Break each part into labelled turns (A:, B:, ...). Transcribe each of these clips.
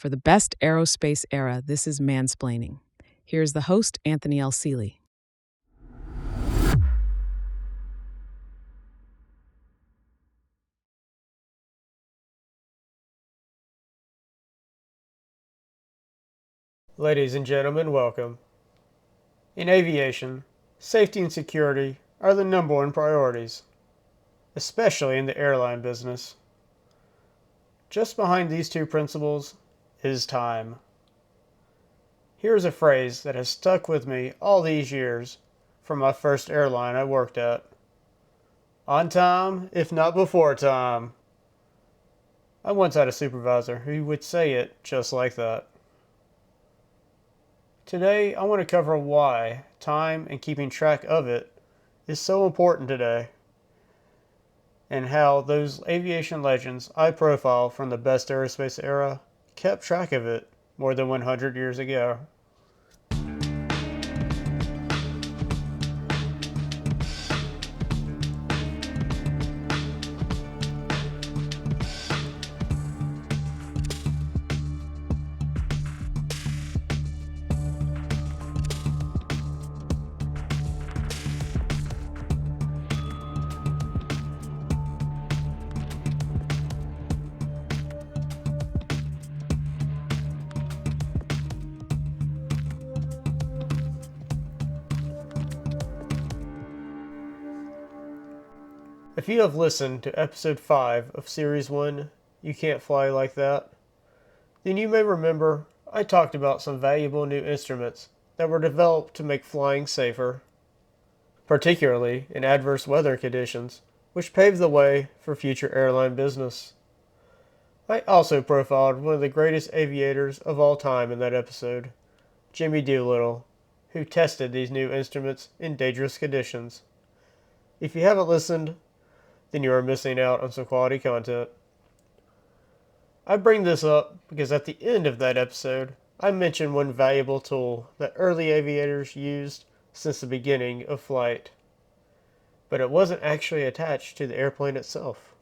A: For the best aerospace era, this is Mansplaining. Here's the host, Anthony L. Seeley.
B: Ladies and gentlemen, welcome. In aviation, safety and security are the number one priorities, especially in the airline business. Just behind these two principles is time. Here's a phrase that has stuck with me all these years from my first airline I worked at. On time, if not before time. I once had a supervisor who would say it just like that. Today, I want to cover why time and keeping track of it is so important today, and how those aviation legends I profile from the best aerospace era kept track of it more than 100 years ago. If you have listened to episode 5 of series 1, You Can't Fly Like That, then you may remember I talked about some valuable new instruments that were developed to make flying safer, particularly in adverse weather conditions, which paved the way for future airline business. I also profiled one of the greatest aviators of all time in that episode, Jimmy Doolittle, who tested these new instruments in dangerous conditions. If you haven't listened, then you are missing out on some quality content. I bring this up because at the end of that episode, I mentioned one valuable tool that early aviators used since the beginning of flight, but it wasn't actually attached to the airplane itself.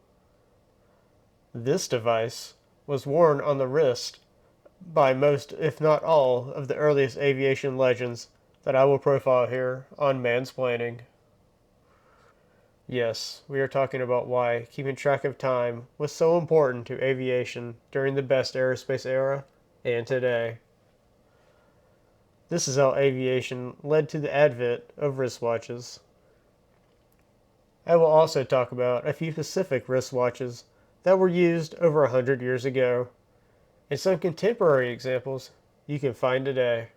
B: This device was worn on the wrist by most, if not all, of the earliest aviation legends that I will profile here on Mansplaining. Yes, we are talking about why keeping track of time was so important to aviation during the best aerospace era and today. This is how aviation led to the advent of wristwatches. I will also talk about a few specific wristwatches that were used over 100 years ago, and some contemporary examples you can find today.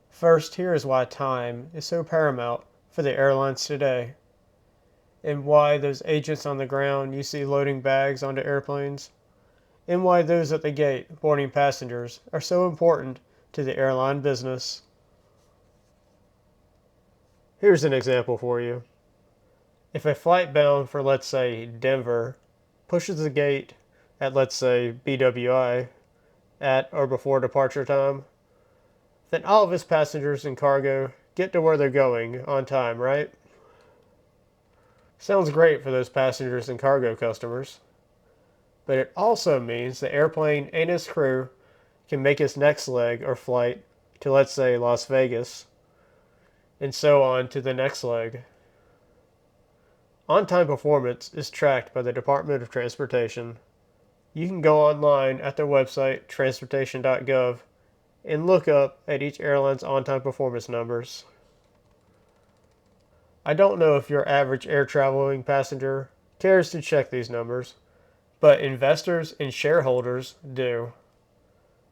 B: First, here is why time is so paramount for the airlines today, and why those agents on the ground you see loading bags onto airplanes, and why those at the gate boarding passengers are so important to the airline business. Here's an example for you. If a flight bound for, let's say, Denver pushes the gate at, let's say, BWI at or before departure time, then all of its passengers and cargo get to where they're going on time, right? Sounds great for those passengers and cargo customers, but it also means the airplane and its crew can make its next leg or flight to, let's say, Las Vegas, and so on to the next leg. On-time performance is tracked by the Department of Transportation. You can go online at their website, transportation.gov, and look up at each airline's on-time performance numbers. I don't know if your average air traveling passenger cares to check these numbers, but investors and shareholders do.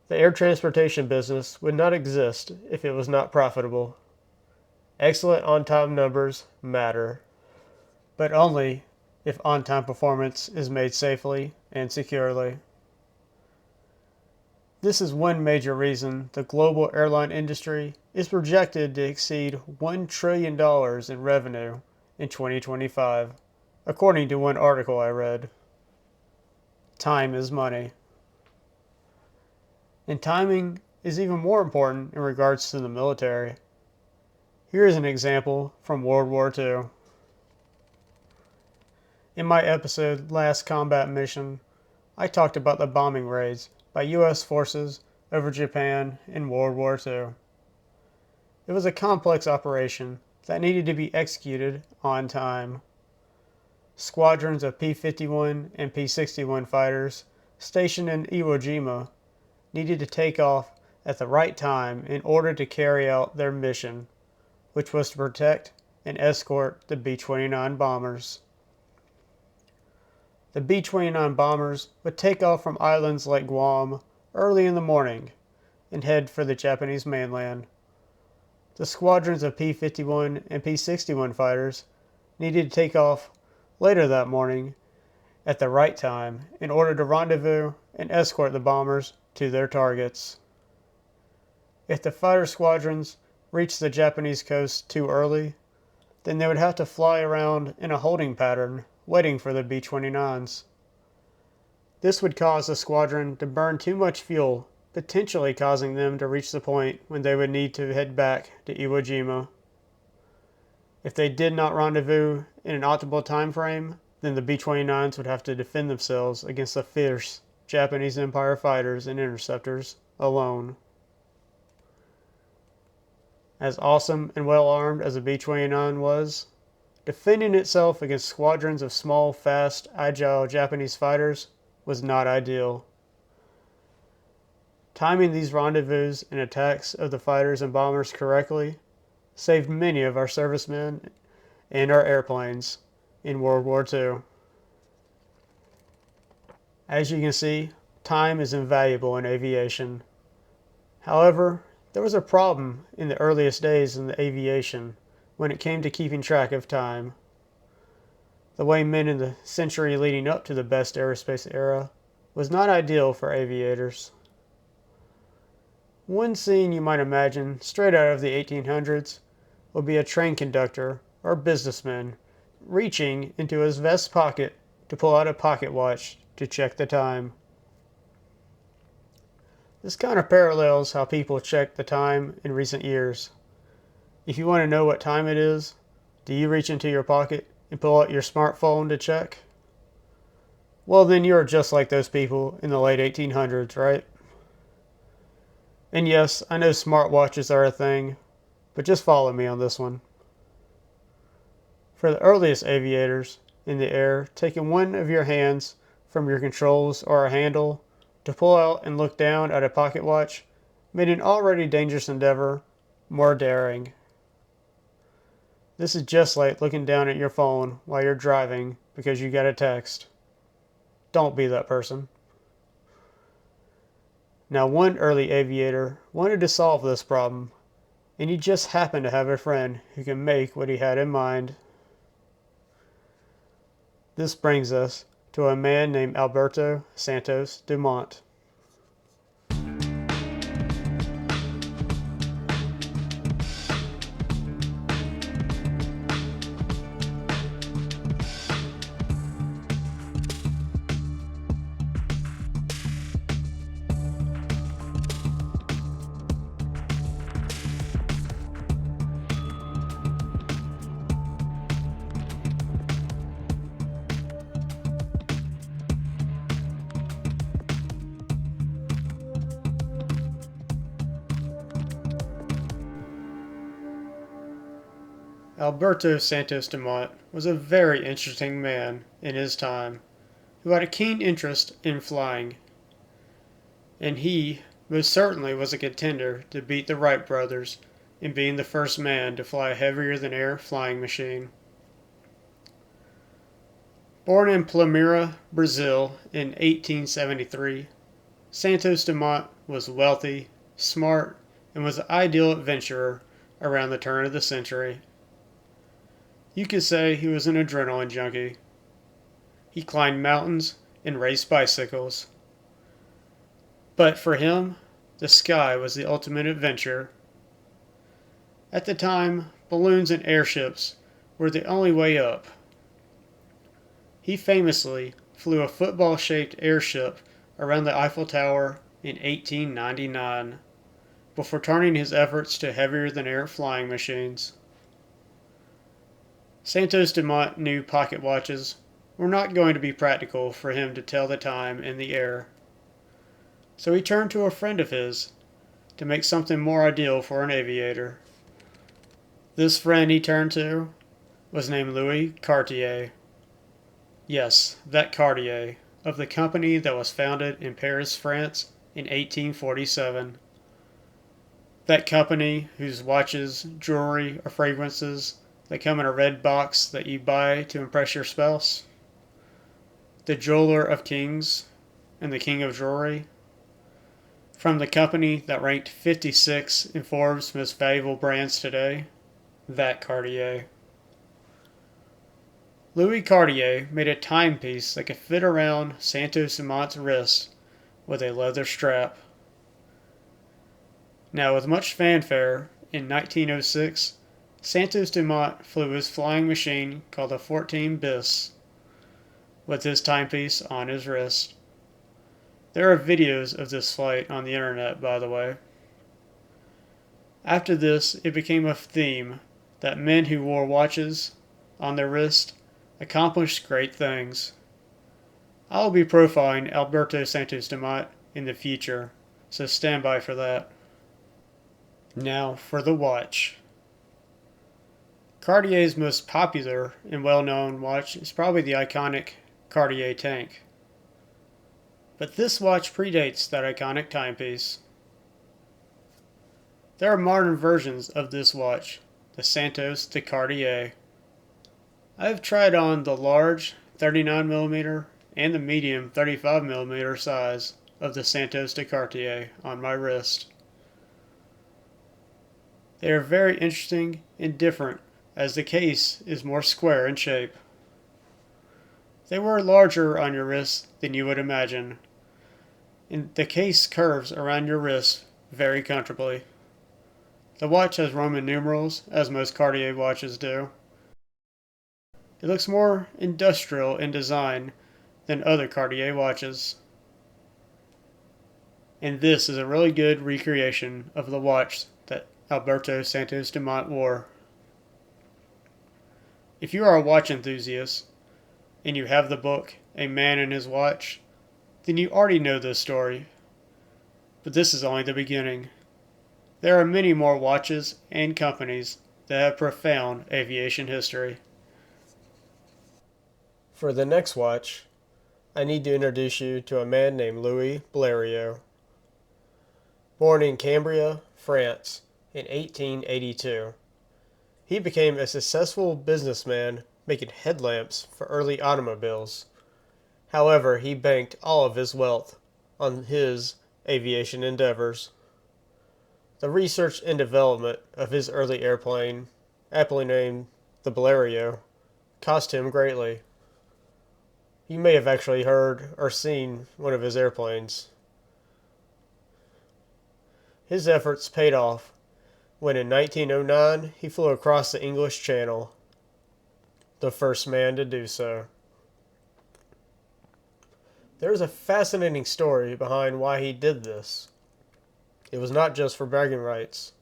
B: The air transportation business would not exist if it was not profitable. Excellent on-time numbers matter, but only if on-time performance is made safely and securely. This is one major reason the global airline industry is projected to exceed $1 trillion in revenue in 2025, according to one article I read. Time is money. And timing is even more important in regards to the military. Here is an example from World War II. In my episode, Last Combat Mission, I talked about the bombing raids by U.S. forces over Japan in World War II. It was a complex operation that needed to be executed on time. Squadrons of P-51 and P-61 fighters stationed in Iwo Jima needed to take off at the right time in order to carry out their mission, which was to protect and escort the B-29 bombers. The B-29 bombers would take off from islands like Guam early in the morning and head for the Japanese mainland. The squadrons of P-51 and P-61 fighters needed to take off later that morning at the right time in order to rendezvous and escort the bombers to their targets. If the fighter squadrons reached the Japanese coast too early, then they would have to fly around in a holding pattern waiting for the B-29s. This would cause the squadron to burn too much fuel, potentially causing them to reach the point when they would need to head back to Iwo Jima. If they did not rendezvous in an optimal time frame, then the B-29s would have to defend themselves against the fierce Japanese Empire fighters and interceptors alone. As awesome and well armed as the B-29 was, defending itself against squadrons of small, fast, agile Japanese fighters was not ideal. Timing these rendezvous and attacks of the fighters and bombers correctly saved many of our servicemen and our airplanes in World War II. As you can see, time is invaluable in aviation. However, there was a problem in the earliest days in the aviation when it came to keeping track of time. The way men in the century leading up to the best aerospace era was not ideal for aviators. One scene you might imagine straight out of the 1800s would be a train conductor or businessman reaching into his vest pocket to pull out a pocket watch to check the time. This kind of parallels how people check the time in recent years. If you want to know what time it is, do you reach into your pocket and pull out your smartphone to check? Well, then you're just like those people in the late 1800s, right? And yes, I know smartwatches are a thing, but just follow me on this one. For the earliest aviators in the air, taking one of your hands from your controls or a handle to pull out and look down at a pocket watch made an already dangerous endeavor more daring. This is just like looking down at your phone while you're driving because you got a text. Don't be that person. Now, one early aviator wanted to solve this problem, and he just happened to have a friend who could make what he had in mind. This brings us to a man named Alberto Santos Dumont. Alberto Santos Dumont was a very interesting man in his time who had a keen interest in flying, and he most certainly was a contender to beat the Wright brothers in being the first man to fly a heavier-than-air flying machine. Born in Palmira, Brazil in 1873, Santos Dumont was wealthy, smart, and was the ideal adventurer around the turn of the century. You could say he was an adrenaline junkie. He climbed mountains and raced bicycles. But for him, the sky was the ultimate adventure. At the time, balloons and airships were the only way up. He famously flew a football-shaped airship around the Eiffel Tower in 1899, before turning his efforts to heavier-than-air flying machines. Santos Dumont knew pocket watches were not going to be practical for him to tell the time in the air. So he turned to a friend of his to make something more ideal for an aviator. This friend he turned to was named Louis Cartier. Yes, that Cartier, of the company that was founded in Paris, France in 1847. That company whose watches, jewelry, or fragrances that come in a red box that you buy to impress your spouse. The jeweler of kings and the king of jewelry. From the company that ranked 56 in Forbes' most valuable brands today. That Cartier. Louis Cartier made a timepiece that could fit around Santos Dumont's wrist with a leather strap. Now, with much fanfare, in 1906, Santos Dumont flew his flying machine called the 14 bis with his timepiece on his wrist. There are videos of this flight on the internet, by the way. After this, it became a theme that men who wore watches on their wrist accomplished great things. I will be profiling Alberto Santos Dumont in the future, so stand by for that. Now for the watch. Cartier's most popular and well-known watch is probably the iconic Cartier tank. But this watch predates that iconic timepiece. There are modern versions of this watch, the Santos de Cartier. I have tried on the large 39mm and the medium 35mm size of the Santos de Cartier on my wrist. They are very interesting and different as the case is more square in shape. They were larger on your wrist than you would imagine, and the case curves around your wrist very comfortably. The watch has Roman numerals, as most Cartier watches do. It looks more industrial in design than other Cartier watches. And this is a really good recreation of the watch that Alberto Santos Dumont wore. If you are a watch enthusiast and you have the book A Man and His Watch, then you already know this story. But this is only the beginning. There are many more watches and companies that have profound aviation history. For the next watch, I need to introduce you to a man named Louis Blériot. Born in Cambria, France in 1882, he became a successful businessman making headlamps for early automobiles. However, he banked all of his wealth on his aviation endeavors. The research and development of his early airplane, aptly named the Blériot, cost him greatly. You may have actually heard or seen one of his airplanes. His efforts paid off when in 1909 he flew across the English Channel, the first man to do so. There is a fascinating story behind why he did this. It was not just for bragging rights.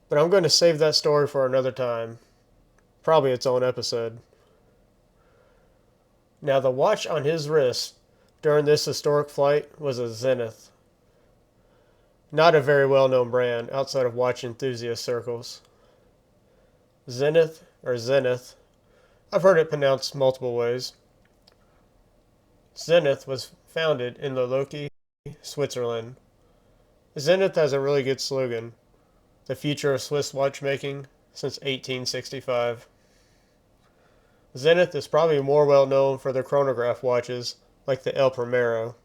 B: But I'm going to save that story for another time, probably its own episode. Now, the watch on his wrist during this historic flight was a Zenith. Not a very well-known brand outside of watch enthusiast circles. Zenith, or Zenith, I've heard it pronounced multiple ways. Zenith was founded in Loloki, Switzerland. Zenith has a really good slogan, the future of Swiss watchmaking since 1865. Zenith is probably more well known for their chronograph watches like the El Primero.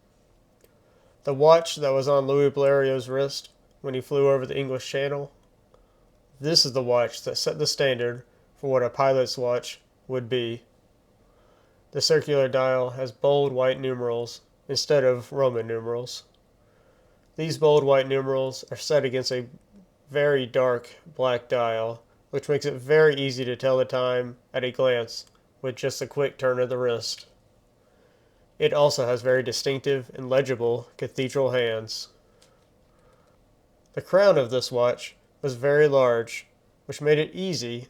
B: The watch that was on Louis Blériot's wrist when he flew over the English Channel, this is the watch that set the standard for what a pilot's watch would be. The circular dial has bold white numerals instead of Roman numerals. These bold white numerals are set against a very dark black dial, which makes it very easy to tell the time at a glance with just a quick turn of the wrist. It also has very distinctive and legible cathedral hands. The crown of this watch was very large, which made it easy,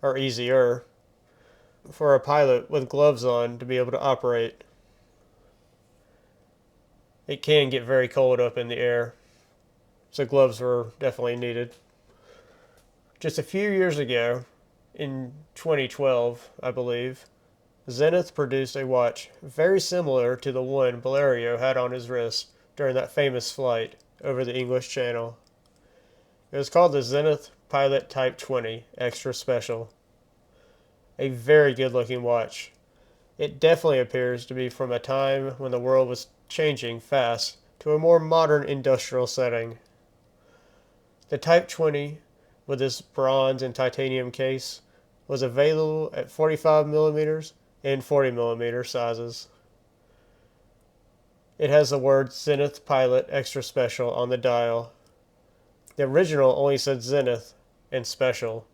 B: or easier, for a pilot with gloves on to be able to operate. It can get very cold up in the air, so gloves were definitely needed. Just a few years ago, in 2012, I believe, Zenith produced a watch very similar to the one Valerio had on his wrist during that famous flight over the English Channel. It was called the Zenith Pilot Type 20 Extra Special. A very good looking watch. It definitely appears to be from a time when the world was changing fast to a more modern industrial setting. The Type 20, with its bronze and titanium case, was available at 45mm and 40mm sizes. It has the word Zenith Pilot Extra Special on the dial. The original only said Zenith and Special.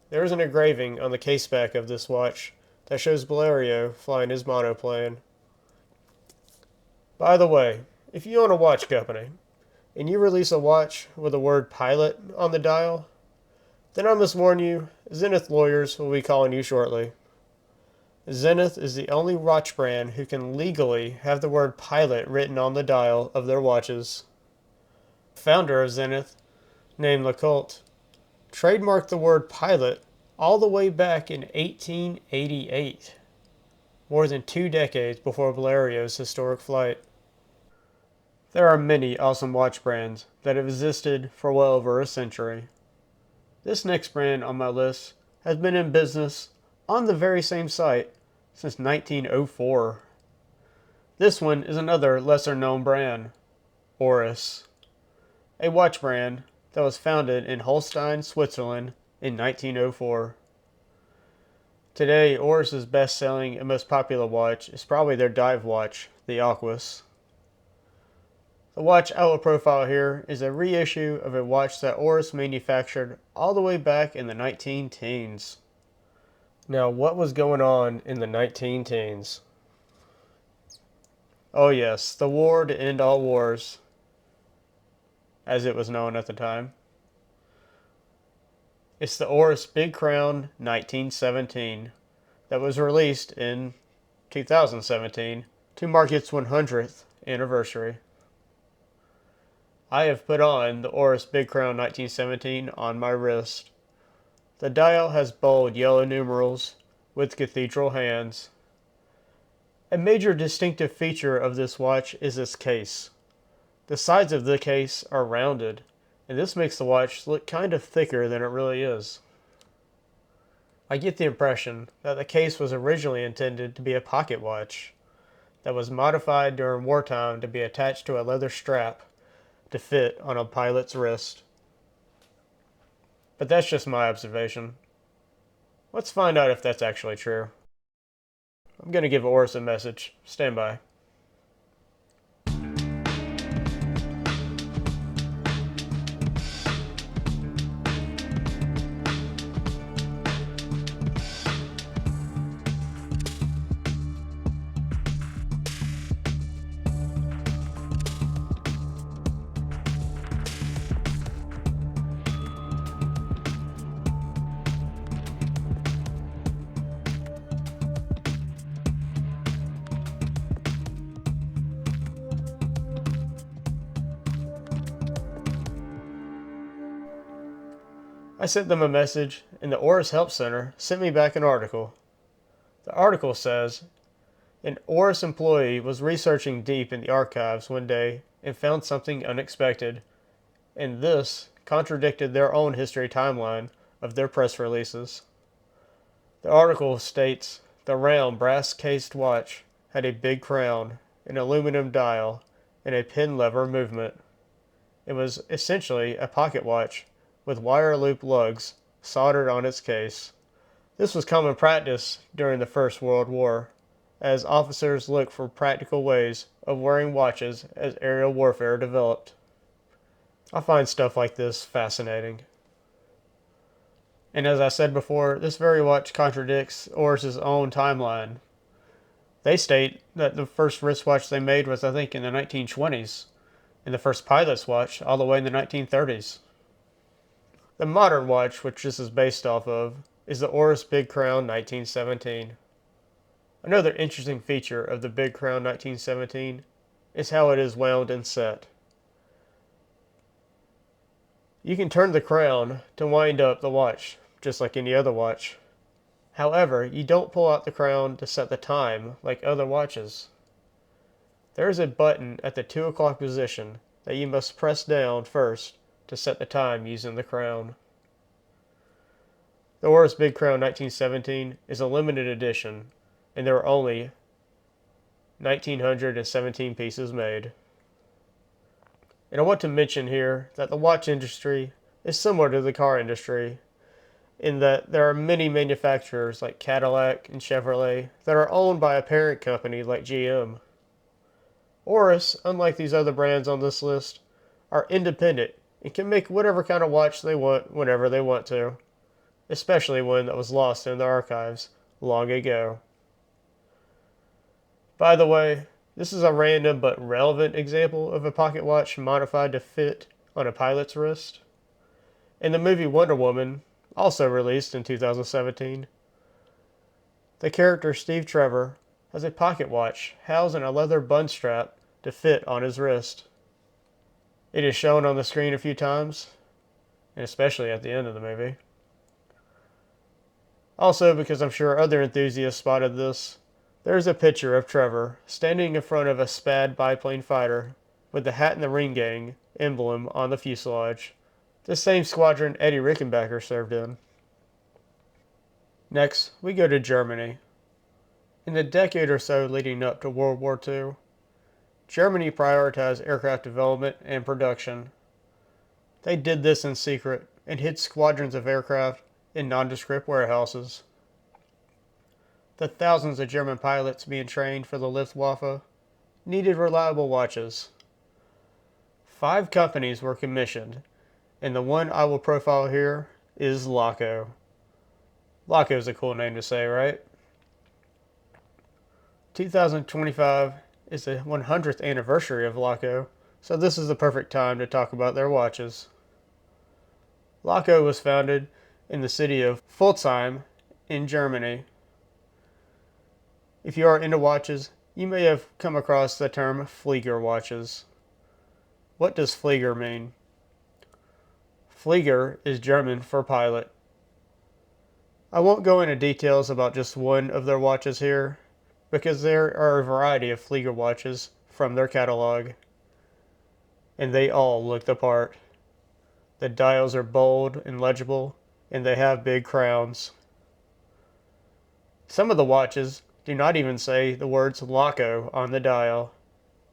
B: There is an engraving on the caseback of this watch that shows Valerio flying his monoplane. By the way, if you own a watch company and you release a watch with the word pilot on the dial, then I must warn you, Zenith lawyers will be calling you shortly. Zenith is the only watch brand who can legally have the word pilot written on the dial of their watches. The founder of Zenith, named Lecoultre, trademarked the word pilot all the way back in 1888, more than 2 decades before Valerio's historic flight. There are many awesome watch brands that have existed for well over a century. This next brand on my list has been in business on the very same site since 1904. This one is another lesser known brand, Oris, a watch brand that was founded in Holstein, Switzerland in 1904. Today, Oris's best-selling and most popular watch is probably their dive watch, the Aquas. The watch I will profile here is a reissue of a watch that Oris manufactured all the way back in the 19-teens. Now, what was going on in the 19-teens? Oh yes, the war to end all wars, as it was known at the time. It's the Oris Big Crown 1917 that was released in 2017 to mark its 100th anniversary. I have put on the Oris Big Crown 1917 on my wrist. The dial has bold yellow numerals with cathedral hands. A major distinctive feature of this watch is its case. The sides of the case are rounded, and this makes the watch look kind of thicker than it really is. I get the impression that the case was originally intended to be a pocket watch that was modified during wartime to be attached to a leather strap to fit on a pilot's wrist. But that's just my observation. Let's find out if that's actually true. I'm going to give Oris a message. Stand by. I sent them a message, and the Oris Help Center sent me back an article. The article says, an Oris employee was researching deep in the archives one day and found something unexpected, and this contradicted their own history timeline of their press releases. The article states the round brass-cased watch had a big crown, an aluminum dial, and a pin lever movement. It was essentially a pocket watch with wire loop lugs soldered on its case. This was common practice during the First World War, as officers looked for practical ways of wearing watches as aerial warfare developed. I find stuff like this fascinating. And as I said before, this very watch contradicts Oris's own timeline. They state that the first wristwatch they made was, I think, in the 1920s, and the first pilot's watch all the way in the 1930s. The modern watch, which this is based off of, is the Oris Big Crown 1917. Another interesting feature of the Big Crown 1917 is how it is wound and set. You can turn the crown to wind up the watch, just like any other watch. However, you don't pull out the crown to set the time like other watches. There is a button at the 2 o'clock position that you must press down first to set the time using the crown. The Oris Big Crown 1917 is a limited edition, and there are only 1,917 pieces made. And I want to mention here that the watch industry is similar to the car industry in that there are many manufacturers like Cadillac and Chevrolet that are owned by a parent company like GM. Oris, unlike these other brands on this list, are independent and can make whatever kind of watch they want whenever they want to, especially one that was lost in the archives long ago. By the way, this is a random but relevant example of a pocket watch modified to fit on a pilot's wrist. In the movie Wonder Woman, also released in 2017, the character Steve Trevor has a pocket watch housed in a leather bun strap to fit on his wrist. It is shown on the screen a few times, and especially at the end of the movie. Also, because I'm sure other enthusiasts spotted this, there's a picture of Trevor standing in front of a SPAD biplane fighter with the Hat in the Ring Gang emblem on the fuselage, the same squadron Eddie Rickenbacker served in. Next, we go to Germany. In the decade or so leading up to World War II, Germany prioritized aircraft development and production. They did this in secret and hid squadrons of aircraft in nondescript warehouses. The thousands of German pilots being trained for the Luftwaffe needed reliable watches. 5 companies were commissioned, and the one I will profile here is Laco. Laco is a cool name to say, right? 2025 is the 100th anniversary of Laco, so this is the perfect time to talk about their watches. Laco was founded in the city of Pforzheim in Germany. If you are into watches, you may have come across the term Flieger watches. What does Flieger mean? Flieger is German for pilot. I won't go into details about just one of their watches here, because there are a variety of Flieger watches from their catalog, and they all look the part. The dials are bold and legible, and they have big crowns. Some of the watches do not even say the words Laco on the dial,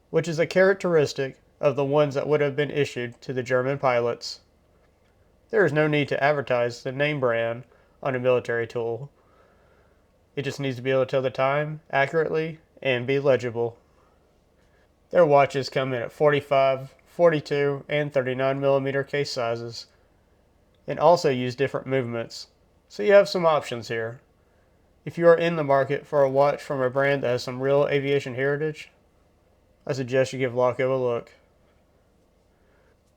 B: which is a characteristic of the ones that would have been issued to the German pilots. There is no need to advertise the name brand on a military tool. It just needs to be able to tell the time accurately and be legible. Their watches come in at 45, 42, and 39mm case sizes, and also use different movements, so you have some options here. If you are in the market for a watch from a brand that has some real aviation heritage, I suggest you give Laco a look.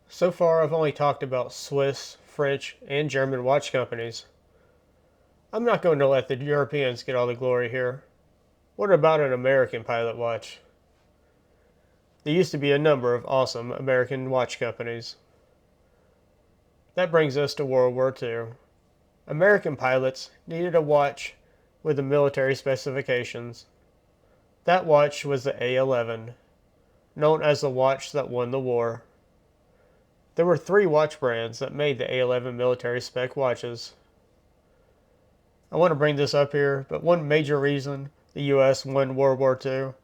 B: So far, I've only talked about Swiss, French, and German watch companies. I'm not going to let the Europeans get all the glory here. What about an American pilot watch? There used to be a number of awesome American watch companies. That brings us to World War II. American pilots needed a watch with the military specifications. That watch was the A11, known as the watch that won the war. There were 3 watch brands that made the A11 military spec watches. I want to bring this up here, but one major reason the US won World War II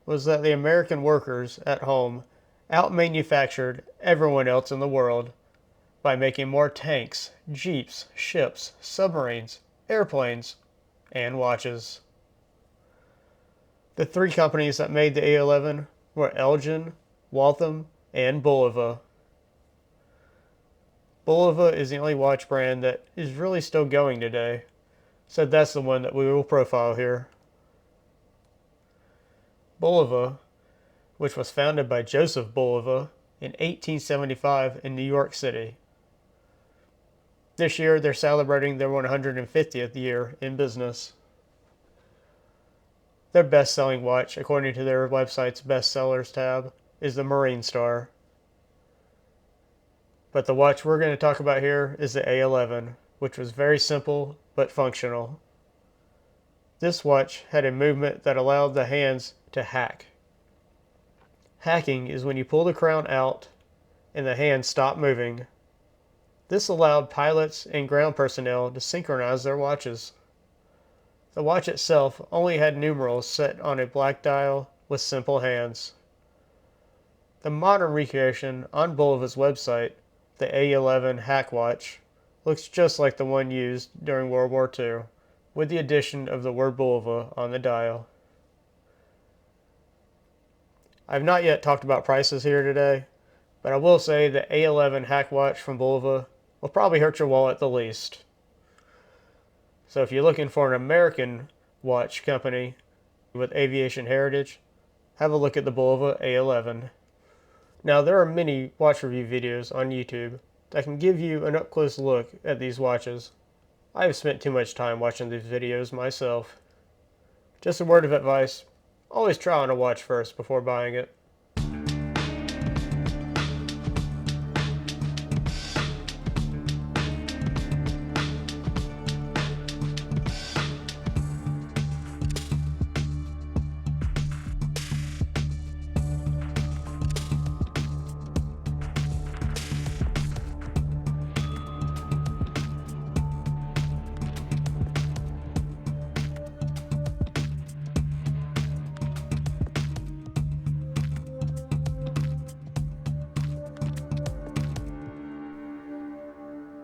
B: was that the American workers at home outmanufactured everyone else in the world by making more tanks, jeeps, ships, submarines, airplanes, and watches. The 3 companies that made the A11 were Elgin, Waltham, and Bulova. Bulova is the only watch brand that is really still going today, so that's the one that we will profile here. Bulova, which was founded by Joseph Bulova in 1875 in New York City. This year, they're celebrating their 150th year in business. Their best selling watch, according to their website's bestsellers tab, is the Marine Star. But the watch we're going to talk about here is the A11, which was very simple but functional. This watch had a movement that allowed the hands to hack. Hacking is when you pull the crown out and the hands stop moving. This allowed pilots and ground personnel to synchronize their watches. The watch itself only had numerals set on a black dial with simple hands. The modern recreation on Bulova's website, the A11 Hack Watch, looks just like the one used during World War II, with the addition of the word Bulova on the dial. I've not yet talked about prices here today, but I will say the A11 Hack Watch from Bulova will probably hurt your wallet the least. So if you're looking for an American watch company with aviation heritage, have a look at the Bulova A11. Now, there are many watch review videos on YouTube that can give you an up-close look at these watches. I have spent too much time watching these videos myself. Just a word of advice, always try on a watch first before buying it.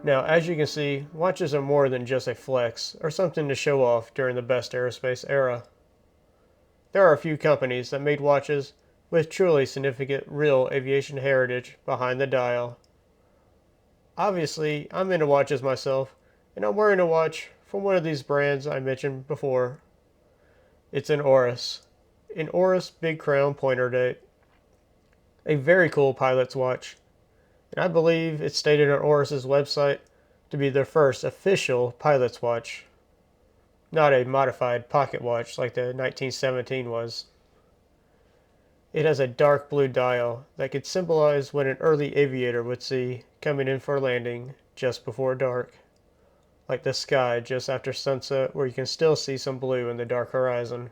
B: Now, as you can see, watches are more than just a flex or something to show off during the best aerospace era. There are a few companies that made watches with truly significant real aviation heritage behind the dial. Obviously, I'm into watches myself, and I'm wearing a watch from one of these brands I mentioned before. It's an Oris Big Crown pointer date. A very cool pilot's watch, and I believe it's stated on Oris's website to be their first official pilot's watch, not a modified pocket watch like the 1917 was. It has a dark blue dial that could symbolize what an early aviator would see coming in for landing just before dark, like the sky just after sunset where you can still see some blue in the dark horizon.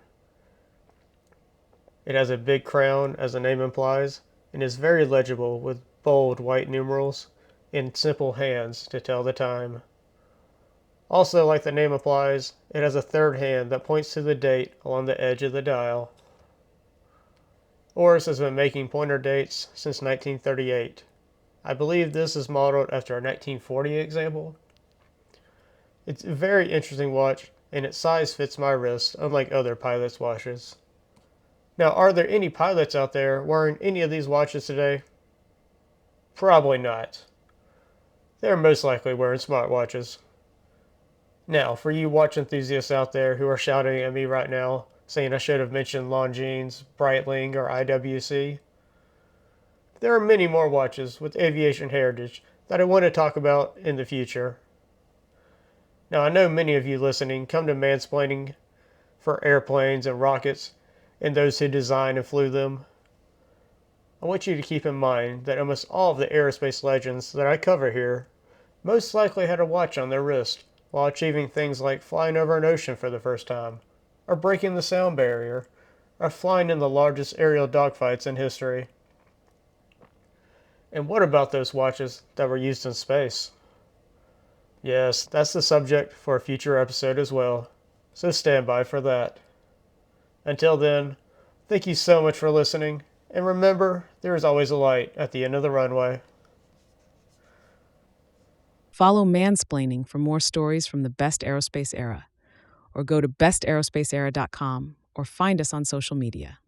B: It has a big crown, as the name implies, and is very legible with bold white numerals and simple hands to tell the time. Also, like the name implies, it has a third hand that points to the date along the edge of the dial. Oris has been making pointer dates since 1938. I believe this is modeled after a 1940 example. It's a very interesting watch, and its size fits my wrist, unlike other pilots' watches. Now, are there any pilots out there wearing any of these watches today? Probably not. They're most likely wearing smartwatches. Now, for you watch enthusiasts out there who are shouting at me right now, saying I should have mentioned Longines, Breitling, or IWC, there are many more watches with aviation heritage that I want to talk about in the future. Now, I know many of you listening come to mansplaining for airplanes and rockets and those who designed and flew them. I want you to keep in mind that almost all of the aerospace legends that I cover here most likely had a watch on their wrist while achieving things like flying over an ocean for the first time, or breaking the sound barrier, or flying in the largest aerial dogfights in history. And what about those watches that were used in space? Yes, that's the subject for a future episode as well, so stand by for that. Until then, thank you so much for listening, and remember, there is always a light at the end of the runway.
A: Follow Mansplaining for more stories from the best aerospace era, or go to bestaerospaceera.com or find us on social media.